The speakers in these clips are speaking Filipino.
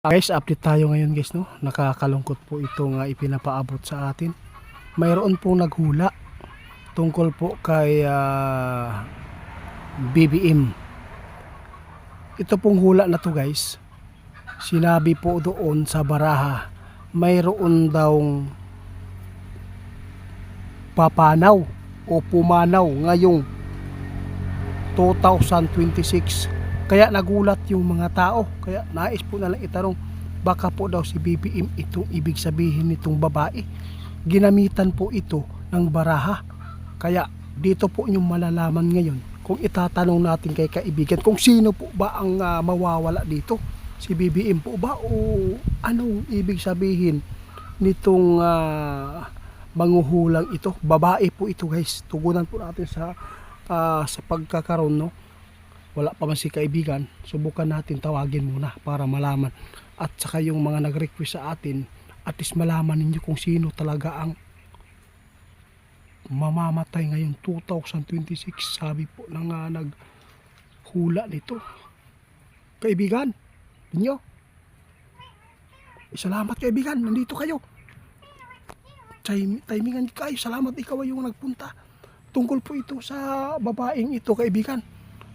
Guys, update tayo ngayon guys, no? Nakakalungkot po itong ipinapaabot sa atin. Mayroon pong naghula tungkol po kay BBM. Ito pong hula na to guys, sinabi po doon sa baraha, mayroon daw papanaw o pumanaw ngayong 2026. Kaya nagulat yung mga tao. Kaya nais po na lang itanong, baka po daw si BBM itong ibig sabihin nitong babae. Ginamitan po ito ng baraha. Kaya dito po yung malalaman ngayon kung itatanong natin kay kaibigan kung sino po ba ang mawawala dito. Si BBM po ba o anong ibig sabihin nitong manghuhulang ito? Babae po ito guys. Tugunan po natin sa pagkakaroon, no? Wala pa man si kaibigan, subukan natin tawagin muna para malaman. At saka yung mga nag-request sa atin, at least malaman ninyo kung sino talaga ang mamamatay ngayon 2026. Sabi po ng naghula nito. Kaibigan, ninyo. Salamat kaibigan, nandito kayo. Timingan kayo, salamat ikaw ay yung nagpunta. Tungkol po ito sa babaeng ito kaibigan.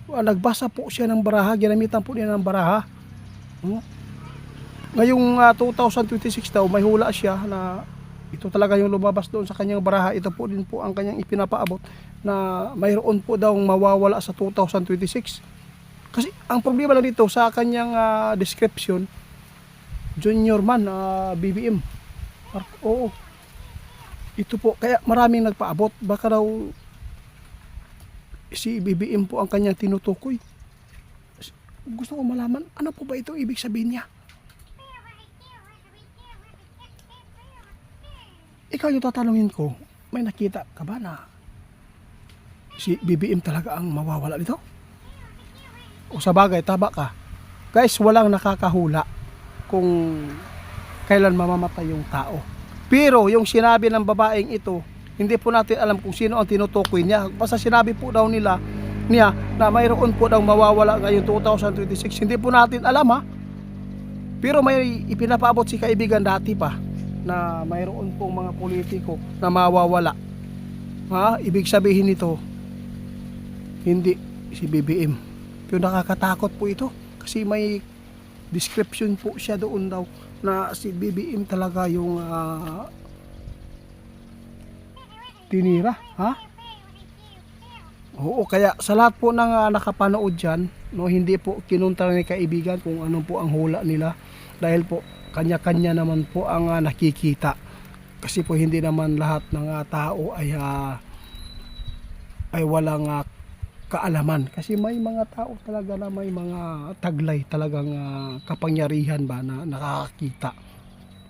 Nagbasa po siya ng baraha, ginamitan po niya ng baraha. Ngayong 2026 daw, may hula siya na ito talaga yung lumabas doon sa kanyang baraha. Ito po din po ang kanyang ipinapaabot na mayroon po daw mawawala sa 2026. Kasi ang problema lang dito sa kanyang description, junior man, BBM. Oo. Ito po, kaya maraming nagpaabot. Baka daw si BBM po ang kanyang tinutukoy. Gusto ko malaman, ano po ba ito ibig sabihin niya? Ikaw yung tatanungin ko, may nakita ka ba na si BBM talaga ang mawawala dito? O sa bagay, taba ka. Guys, walang nakakahula kung kailan mamamatay yung tao. Pero yung sinabi ng babaeng ito, hindi po natin alam kung sino ang tinutukoy niya. Basta sinabi po daw niya na mayroon po daw mawawala ngayong 2026. Hindi po natin alam ha. Pero may ipinapaabot si kaibigan dati pa na mayroon pong mga politiko na mawawala. Ha? Ibig sabihin nito, hindi si BBM. Pero nakakatakot po ito kasi may description po siya doon daw na si BBM talaga yung tinira, ha? Oo, kaya sa lahat po ng nakapanood dyan, no, hindi po kinuntra ni kaibigan kung ano po ang hula nila dahil po kanya-kanya naman po ang nakikita. Kasi po hindi naman lahat ng tao ay walang kaalaman. Kasi may mga tao talaga na may mga taglay talagang kapangyarihan ba na nakakakita.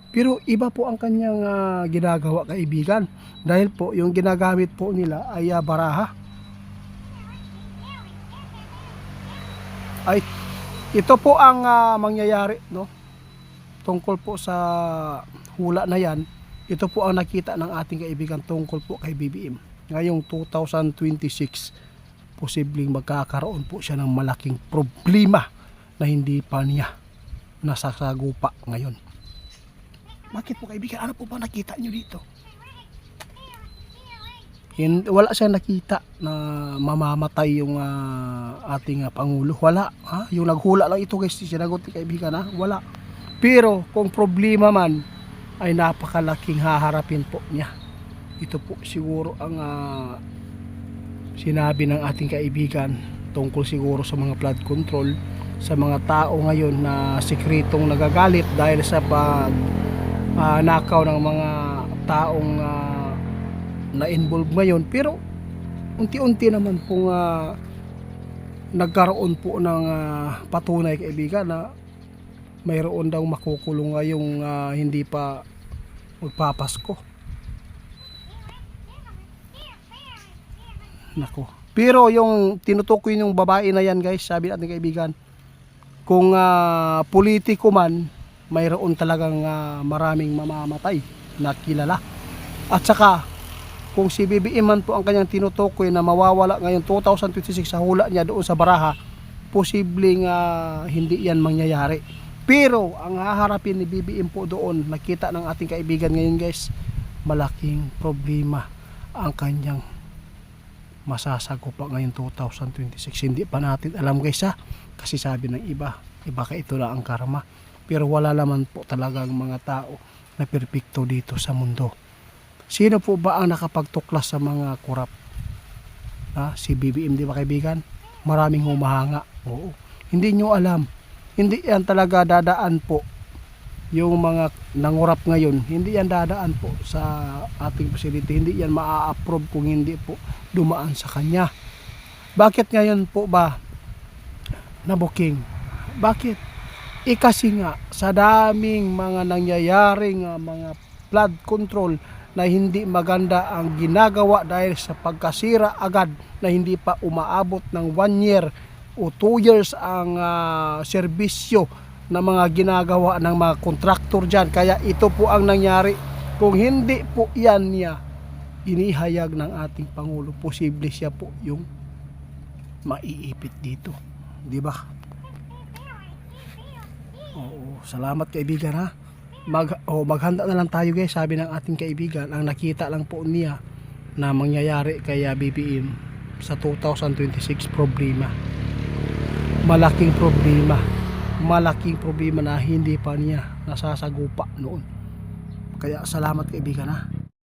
Pero iba po ang kanyang ginagawa kaibigan. Dahil po yung ginagamit po nila ay baraha. Ay, ito po ang mangyayari, no? Tungkol po sa hula na yan. Ito po ang nakita ng ating kaibigan tungkol po kay BBM. Ngayong 2026, posibleng magkakaroon po siya ng malaking problema na hindi pa niya nasasagupa ngayon. Bakit po kaibigan? Ano po ba nakita nyo dito? Wala siyang nakita na mamamatay yung ating Pangulo. Wala. Ha? Yung naghula lang ito guys, sinagot ni kaibigan ha? Wala. Pero kung problema man, ay napakalaking haharapin po niya. Ito po siguro ang sinabi ng ating kaibigan tungkol siguro sa mga flood control, sa mga tao ngayon na sikretong nagagalit dahil sa nakaw ng mga taong na-involve ngayon. Pero unti-unti naman pong nagkaroon po ng patunay kaibigan na mayroon daw makukulong ngayong hindi pa magpapasko. Nako. Pero yung tinutukoy ng babae na yan guys, sabi natin kaibigan, kung politiko man, mayroon talagang maraming mamamatay na kilala. At saka kung si BBM man po ang kanyang tinutukoy na mawawala ngayon 2026 sa hula niya doon sa baraha, posibleng hindi yan mangyayari. Pero ang haharapin ni BBM po doon, nakita ng ating kaibigan ngayon guys, malaking problema ang kanyang masasagupa ngayon 2026. Hindi pa natin alam guys ha, kasi sabi ng iba ka ito lang ang karma. Pero wala naman po talagang mga tao na perpekto dito sa mundo. Sino po ba ang nakapagtuklas sa mga kurap? Si BBM, di ba kaibigan? Maraming humahanga. Oo. Hindi nyo alam. Hindi yan talaga dadaan po. Yung mga nangurap ngayon, hindi yan dadaan po sa ating facility. Hindi yan maa-approve kung hindi po dumaan sa kanya. Bakit ngayon po ba na-booking? Bakit? Kasi nga, sa daming mga nangyayaring mga flood control na hindi maganda ang ginagawa dahil sa pagkasira agad na hindi pa umaabot ng 1 year o 2 years ang serbisyo na mga ginagawa ng mga kontraktor dyan. Kaya ito po ang nangyari. Kung hindi po yan niya inihayag ng ating Pangulo, posible siya po yung maiipit dito. Di ba? Oo, salamat kaibigan ha. Maghanda na lang tayo guys, sabi ng ating kaibigan. Ang nakita lang po niya na mangyayari kaya BBM sa 2026 problema. Malaking problema na hindi pa niya nasasagupa noon. Kaya salamat kaibigan ha.